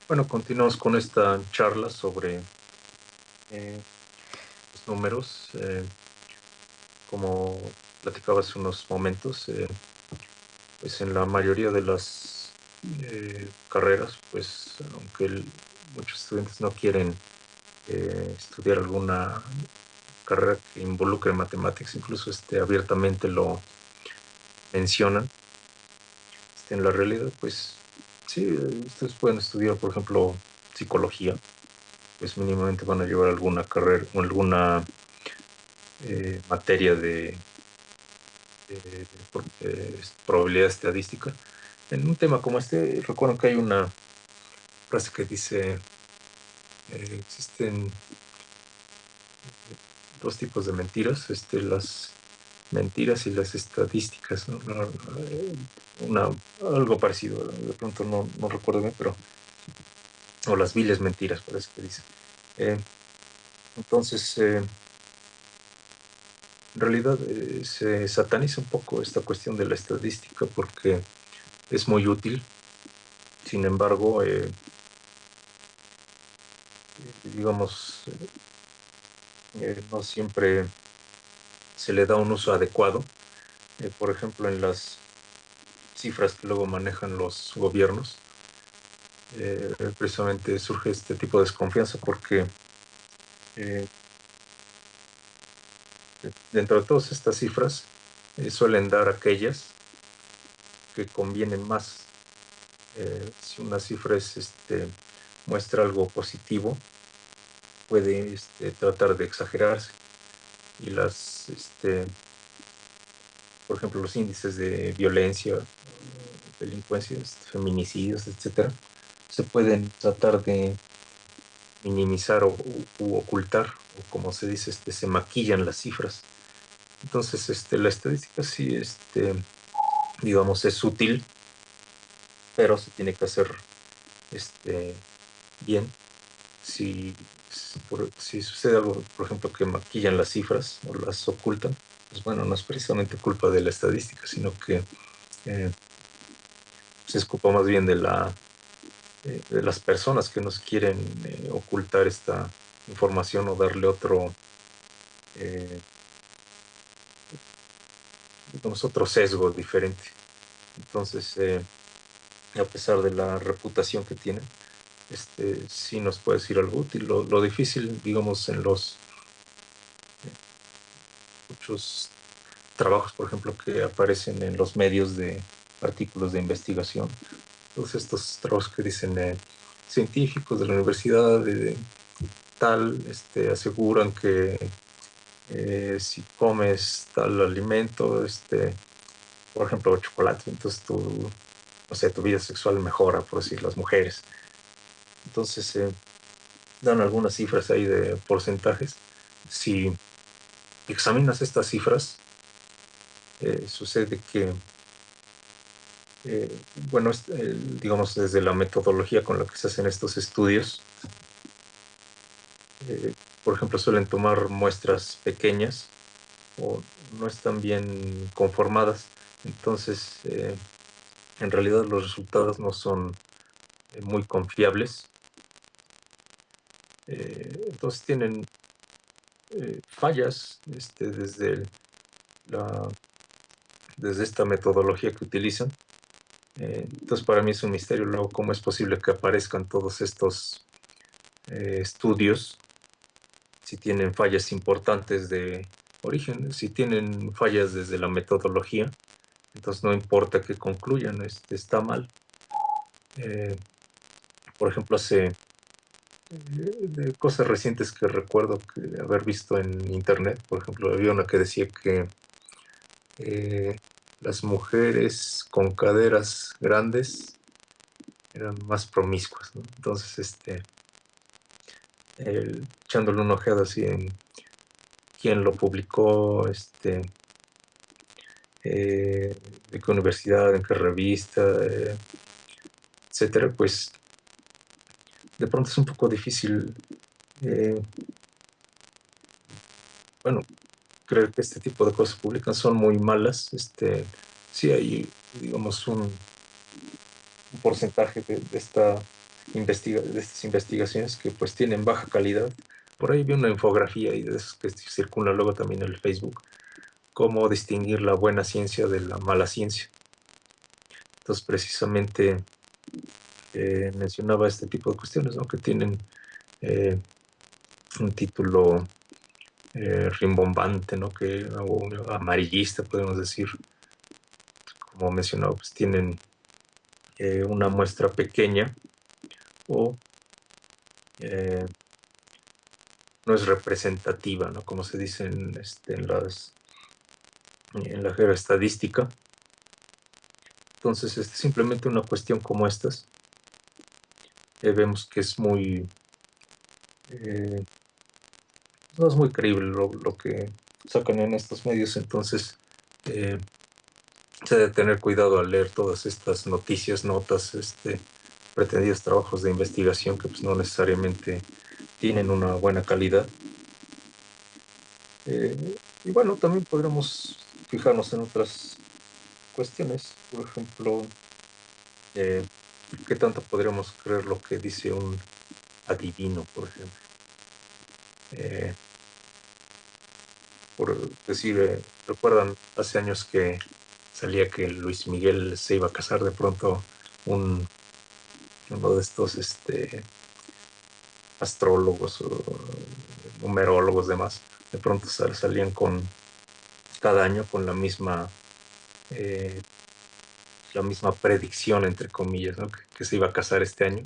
Bueno, continuamos con esta charla sobre los números. Como platicaba hace unos momentos, pues en la mayoría de las carreras, pues aunque muchos estudiantes no quieren estudiar alguna carrera que involucre matemáticas, incluso abiertamente lo mencionan, en la realidad, pues sí, ustedes pueden estudiar, por ejemplo, psicología, pues mínimamente van a llevar alguna carrera o alguna materia probabilidad estadística. En un tema como este, recuerdo que hay una frase que dice, existen dos tipos de mentiras, las mentiras y las estadísticas, ¿no? Algo parecido, de pronto no recuerdo bien, pero, o las viles mentiras, parece que dice. Eh, entonces, en realidad se sataniza un poco esta cuestión de la estadística porque es muy útil. Sin embargo, digamos, no siempre se le da un uso adecuado. Por ejemplo, en las cifras que luego manejan los gobiernos, precisamente surge este tipo de desconfianza porque eh, dentro de todas estas cifras suelen dar aquellas que convienen más. Si una cifra muestra algo positivo, puede tratar de exagerarse y por ejemplo, los índices de violencia, delincuencia, feminicidios, etcétera, se pueden tratar de minimizar u ocultar, o como se dice, se maquillan las cifras. Entonces, la estadística sí, digamos, es útil, pero se tiene que hacer bien. Si sucede algo, por ejemplo, que maquillan las cifras o las ocultan, pues bueno, no es precisamente culpa de la estadística, sino que eh, se es culpa más bien de las personas que nos quieren ocultar esta información o darle eh, digamos, otro sesgo diferente. Entonces, a pesar de la reputación que tienen, sí nos puede decir algo útil. Lo difícil, digamos, en los muchos trabajos, por ejemplo, que aparecen en los medios de artículos de investigación, todos estos trabajos que dicen científicos de la universidad de tal, aseguran que si comes tal alimento, por ejemplo, chocolate, entonces no sé, tu vida sexual mejora, por decir, las mujeres. Entonces, dan algunas cifras ahí de porcentajes. Si examinas estas cifras, sucede que, bueno, digamos, desde la metodología con la que se hacen estos estudios, por ejemplo, suelen tomar muestras pequeñas o no están bien conformadas. Entonces, en realidad los resultados no son muy confiables. Entonces tienen fallas la, desde esta metodología que utilizan. Entonces, para mí es un misterio luego cómo es posible que aparezcan todos estos estudios si tienen fallas importantes de origen, si tienen fallas desde la metodología, entonces no importa que concluyan, está mal. Eh, por ejemplo, de cosas recientes que recuerdo que haber visto en internet, por ejemplo, había una que decía que eh, las mujeres con caderas grandes eran más promiscuas, ¿no? Entonces, echándole una ojeada así en quién lo publicó, eh, de qué universidad, en qué revista, etcétera, pues de pronto es un poco difícil, eh, bueno, creer que este tipo de cosas públicas son muy malas. Sí hay, digamos, un porcentaje de esta de estas investigaciones que pues tienen baja calidad. Por ahí vi una infografía y de esos que circula luego también en el Facebook, cómo distinguir la buena ciencia de la mala ciencia. Entonces, precisamente mencionaba este tipo de cuestiones, ¿no? Que tienen eh, un título rimbombante, ¿no? O amarillista, podemos decir. Como mencionaba, pues tienen una muestra pequeña o eh, no es representativa, ¿no? Como se dice en la jerga estadística. Entonces, simplemente una cuestión como estas, vemos que eh, no es muy creíble lo que sacan en estos medios. Entonces, eh, se debe tener cuidado al leer todas estas noticias, notas, pretendidos trabajos de investigación que pues, no necesariamente tienen una buena calidad. Y bueno, también podremos fijarnos en otras cuestiones. Por ejemplo, eh, ¿qué tanto podríamos creer lo que dice un adivino, por ejemplo? Eh, por decir, ¿recuerdan hace años que salía que Luis Miguel se iba a casar? De pronto un, uno de estos astrólogos o numerólogos demás, de pronto salían cada año con eh, la misma predicción, entre comillas, ¿no? Que se iba a casar este año.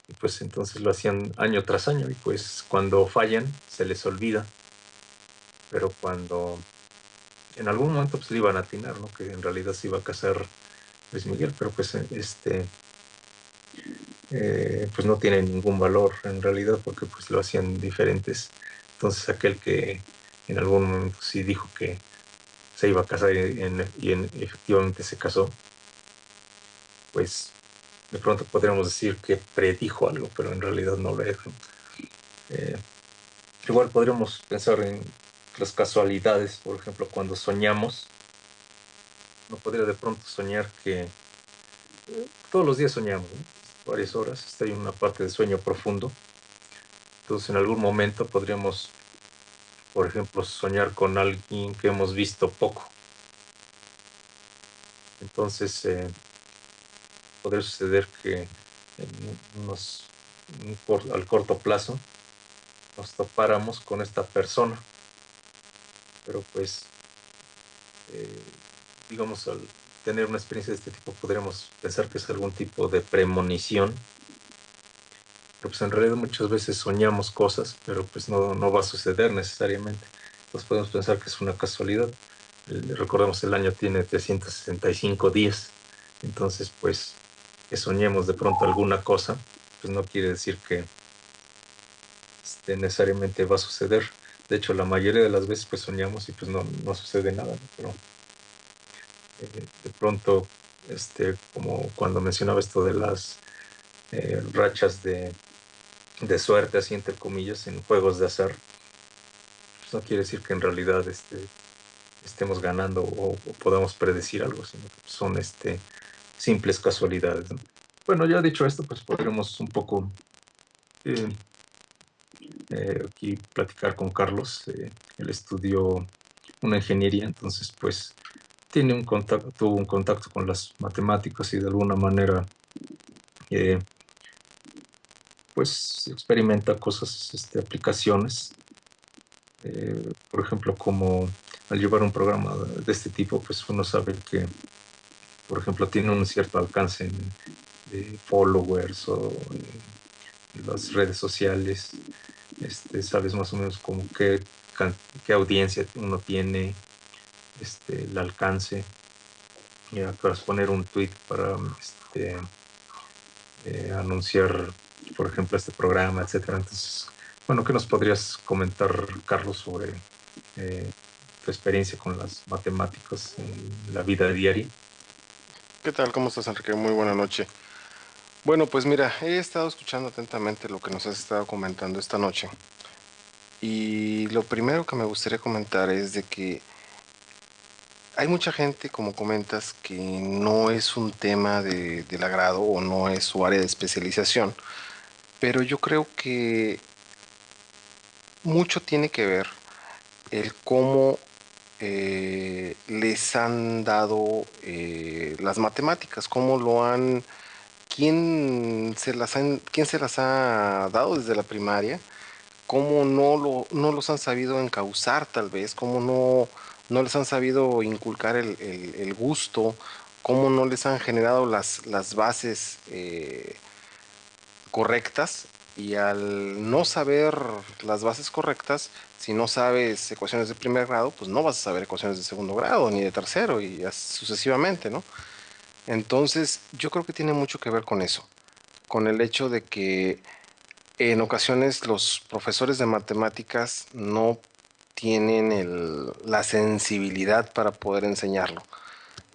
Y pues entonces lo hacían año tras año y pues cuando fallan se les olvida, pero cuando en algún momento pues le iban a atinar, ¿no? Que en realidad se iba a casar Luis Miguel, pero pues pues no tiene ningún valor en realidad porque pues lo hacían diferentes. Entonces aquel que en algún momento sí dijo que se iba a casar efectivamente se casó, pues de pronto podríamos decir que predijo algo, pero en realidad no lo es. Eh, Igual podríamos pensar en las casualidades, por ejemplo, cuando soñamos, uno podría de pronto soñar que todos los días soñamos, ¿no? Varias horas, está ahí una parte de sueño profundo. Entonces, en algún momento podríamos, por ejemplo, soñar con alguien que hemos visto poco. Entonces, podría suceder que en al corto plazo nos topáramos con esta persona, pero pues digamos, al tener una experiencia de este tipo, podríamos pensar que es algún tipo de premonición, pero pues en realidad muchas veces soñamos cosas, pero pues no va a suceder necesariamente. Entonces podemos pensar que es una casualidad. Recordemos, el año tiene 365 días, entonces pues que soñemos de pronto alguna cosa, pues no quiere decir que necesariamente va a suceder. De hecho, la mayoría de las veces pues soñamos y pues no sucede nada, ¿no? Pero de pronto, como cuando mencionaba esto de las rachas de suerte, así entre comillas, en juegos de azar, pues no quiere decir que en realidad estemos ganando o podamos predecir algo, sino que son simples casualidades, ¿no? Bueno, ya dicho esto, pues podremos un poco eh, aquí platicar con Carlos. Él estudió una ingeniería, entonces pues tuvo un contacto con las matemáticas y de alguna manera eh, pues experimenta cosas, aplicaciones, por ejemplo, como al llevar un programa de este tipo, pues uno sabe que, por ejemplo, tiene un cierto alcance de followers o en las redes sociales. Sabes más o menos como qué audiencia uno tiene, el alcance, y acabas poner un tweet para anunciar, por ejemplo, este programa, etcétera. Entonces, bueno, ¿qué nos podrías comentar, Carlos, sobre tu experiencia con las matemáticas en la vida diaria? ¿Qué tal? ¿Cómo estás, Enrique? Muy buena noche. Bueno, pues mira, he estado escuchando atentamente lo que nos has estado comentando esta noche. Y lo primero que me gustaría comentar es de que hay mucha gente, como comentas, que no es un tema del agrado o no es su área de especialización, pero yo creo que mucho tiene que ver el cómo les han dado las matemáticas, cómo lo han, quién se las ha dado desde la primaria, cómo no los han sabido encauzar tal vez, cómo no les han sabido inculcar el gusto, cómo no les han generado las bases correctas, y al no saber las bases correctas, si no sabes ecuaciones de primer grado, pues no vas a saber ecuaciones de segundo grado ni de tercero y sucesivamente, ¿no? Entonces yo creo que tiene mucho que ver con eso, con el hecho de que en ocasiones los profesores de matemáticas no tienen la sensibilidad para poder enseñarlo.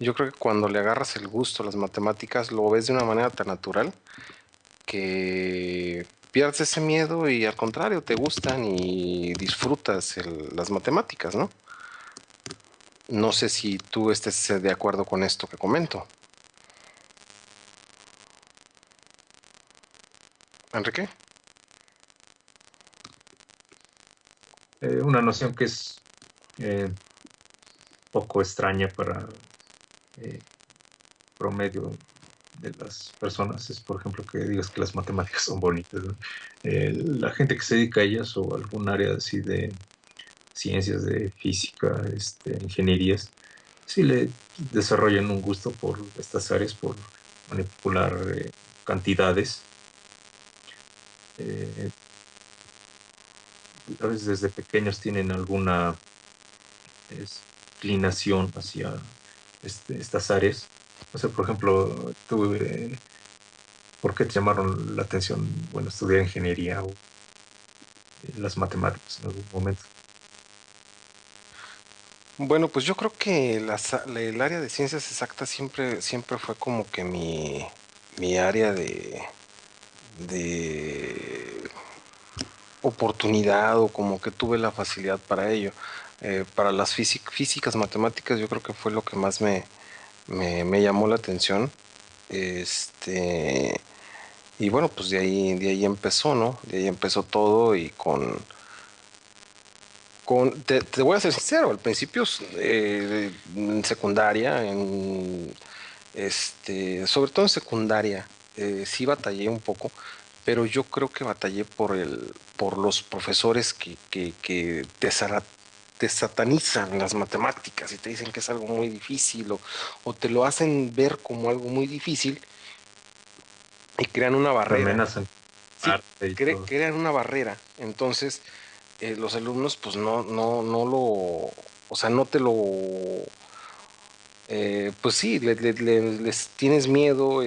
Yo creo que cuando le agarras el gusto a las matemáticas lo ves de una manera tan natural que pierdes ese miedo y al contrario te gustan y disfrutas las matemáticas, ¿no? No sé si tú estés de acuerdo con esto que comento. Enrique. Una noción que es poco extraña para eh, promedio de las personas es, por ejemplo, que digas que las matemáticas son bonitas, ¿no? La gente que se dedica a ellas o algún área así de ciencias, de física, ingenierías, sí le desarrollan un gusto por estas áreas, por manipular cantidades. Eh, a veces desde pequeños tienen alguna inclinación hacia estas áreas. O sea, por ejemplo, tú, ¿por qué te llamaron la atención, bueno, estudiar ingeniería o las matemáticas en algún momento? Bueno, pues yo creo que el área de ciencias exactas siempre fue como que mi área de oportunidad, o como que tuve la facilidad para ello. Para las físicas, matemáticas, yo creo que fue lo que más me llamó la atención. Este, y bueno, pues de ahí empezó, ¿no? De ahí empezó todo y te voy a ser sincero, al principio en secundaria, sobre todo en secundaria, sí batallé un poco, pero yo creo que batallé por los profesores que te satanizan las matemáticas y te dicen que es algo muy difícil, o te lo hacen ver como algo muy difícil y crean una Te barrera. amenazan con Sí, arte y todo. crean una barrera. Entonces, los alumnos, pues o sea, no te lo, pues sí, les tienes miedo,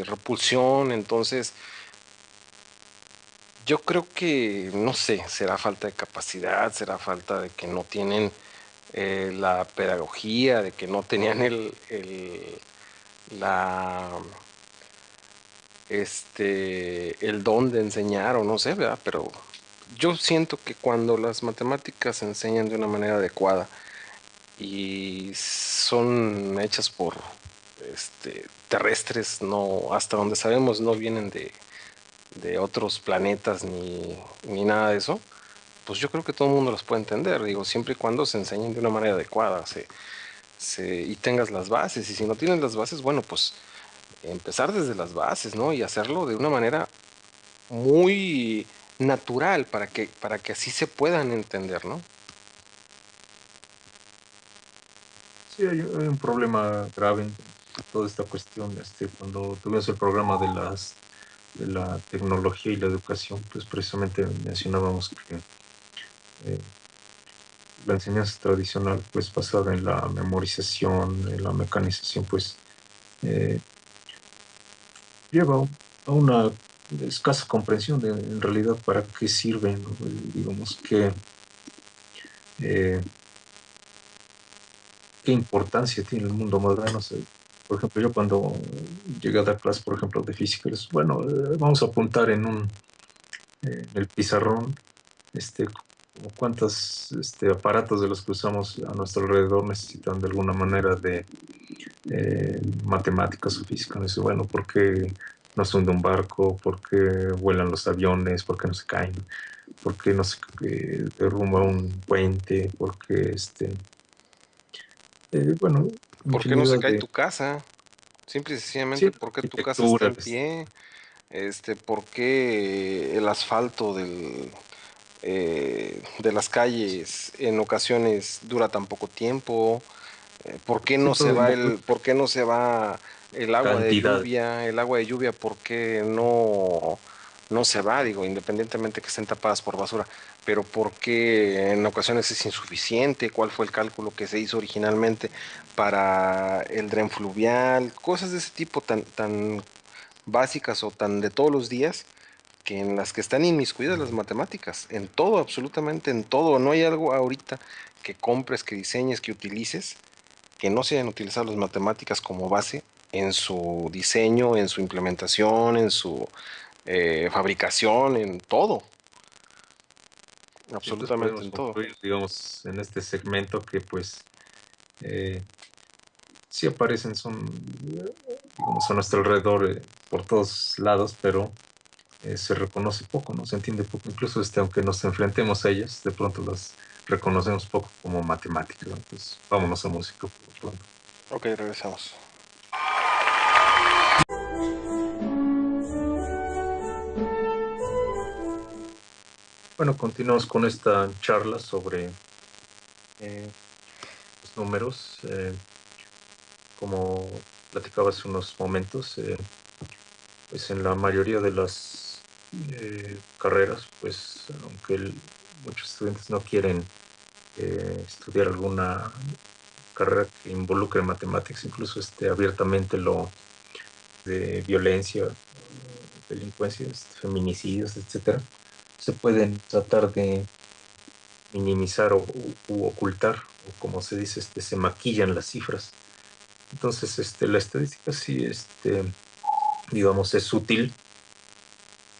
repulsión. Entonces, yo creo que, no sé, será falta de capacidad, será falta de que no tienen la pedagogía, de que no tenían la, el don de enseñar, o no sé, ¿verdad? Pero yo siento que cuando las matemáticas se enseñan de una manera adecuada y son hechas por terrestres, no, hasta donde sabemos no vienen de otros planetas ni nada de eso, pues yo creo que todo el mundo las puede entender, digo, siempre y cuando se enseñen de una manera adecuada, y tengas las bases. Y si no tienes las bases, bueno, pues empezar desde las bases, ¿no? Y hacerlo de una manera muy natural para que así se puedan entender, ¿no? Sí, hay un problema grave en toda esta cuestión. Cuando tuvimos el programa de la tecnología y la educación, pues precisamente mencionábamos que eh, la enseñanza tradicional, pues basada en la memorización, en la mecanización, pues eh, lleva a una escasa comprensión de en realidad para qué sirven, ¿no? Digamos que eh, qué importancia tiene el mundo moderno. O sea, por ejemplo, yo cuando llegué a dar clases, por ejemplo, de física, les, bueno, vamos a apuntar en el pizarrón, este, como cuántos aparatos de los que usamos a nuestro alrededor necesitan de alguna manera de matemáticas o física. Dice, bueno, ¿por qué no se hunde un barco? ¿Por qué vuelan los aviones? ¿Por qué no se caen? ¿Por qué no se derrumba un puente? ¿Por qué bueno, ¿Por qué no se infinidad cae de tu casa? Simple y sencillamente, sí, ¿por qué tu casa está arquitectura, en pie? ¿Por qué el asfalto de las calles en ocasiones dura tan poco tiempo? sí, todo ¿Por qué no se va el agua de cantidad. lluvia? El agua de lluvia, ¿por qué no se va? Digo, independientemente que estén tapadas por basura, pero ¿por qué en ocasiones es insuficiente? ¿Cuál fue el cálculo que se hizo originalmente para el dren fluvial? Cosas de ese tipo tan básicas o tan de todos los días que en las que están inmiscuidas las matemáticas, en todo, absolutamente en todo. No hay algo ahorita que compres, que diseñes, que utilices, que no se hayan utilizado las matemáticas como base en su diseño, en su implementación, en su fabricación, en todo, Y entonces absolutamente podemos en todo. concluir, digamos, en este segmento que pues eh, sí aparecen, son, digamos, a nuestro alrededor por todos lados, pero se reconoce poco, ¿no? Se entiende poco. Incluso aunque nos enfrentemos a ellas, de pronto las reconocemos poco como matemáticas, ¿no? Entonces, vámonos a música por lo pronto. Ok, regresamos. Bueno, continuamos con esta charla sobre eh, los números. Como platicaba hace unos momentos, pues en la mayoría de las carreras, pues aunque muchos estudiantes no quieren estudiar alguna carrera que involucre matemáticas, incluso abiertamente lo de violencia, delincuencia, feminicidios, etcétera, se pueden tratar de minimizar u ocultar, o como se dice, se maquillan las cifras. Entonces, la estadística sí, digamos, es útil,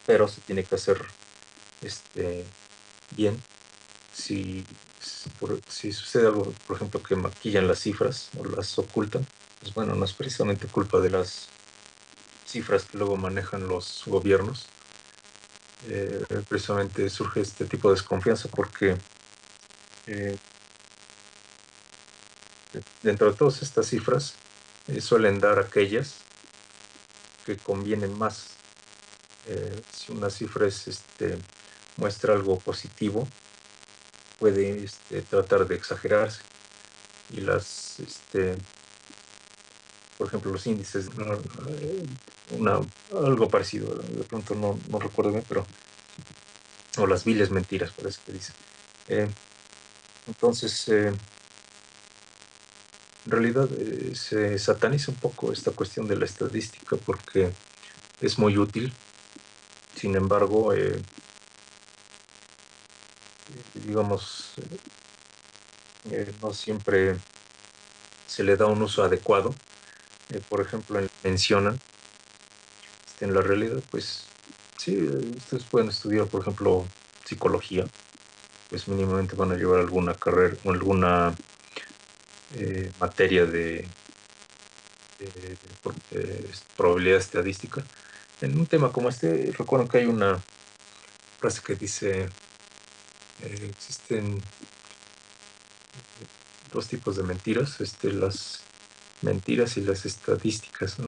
pero se tiene que hacer este, bien. Si sucede algo, por ejemplo, que maquillan las cifras o las ocultan, pues bueno, no es precisamente culpa de las cifras que luego manejan los gobiernos. Precisamente surge este tipo de desconfianza porque eh, dentro de todas estas cifras suelen dar aquellas que convienen más. Si una cifra muestra algo positivo, puede tratar de exagerarse y por ejemplo, los índices, ¿no? Una, algo parecido, de pronto no recuerdo bien, pero, o las viles mentiras, parece que dice. Eh, entonces, en realidad se sataniza un poco esta cuestión de la estadística porque es muy útil. Sin embargo, digamos, no siempre se le da un uso adecuado. Por ejemplo, mencionan, en la realidad, pues sí, ustedes pueden estudiar, por ejemplo, psicología, pues mínimamente van a llevar alguna carrera o alguna materia de probabilidad estadística. En un tema como este, recuerdo que hay una frase que dice, existen dos tipos de mentiras, las mentiras y las estadísticas, ¿no?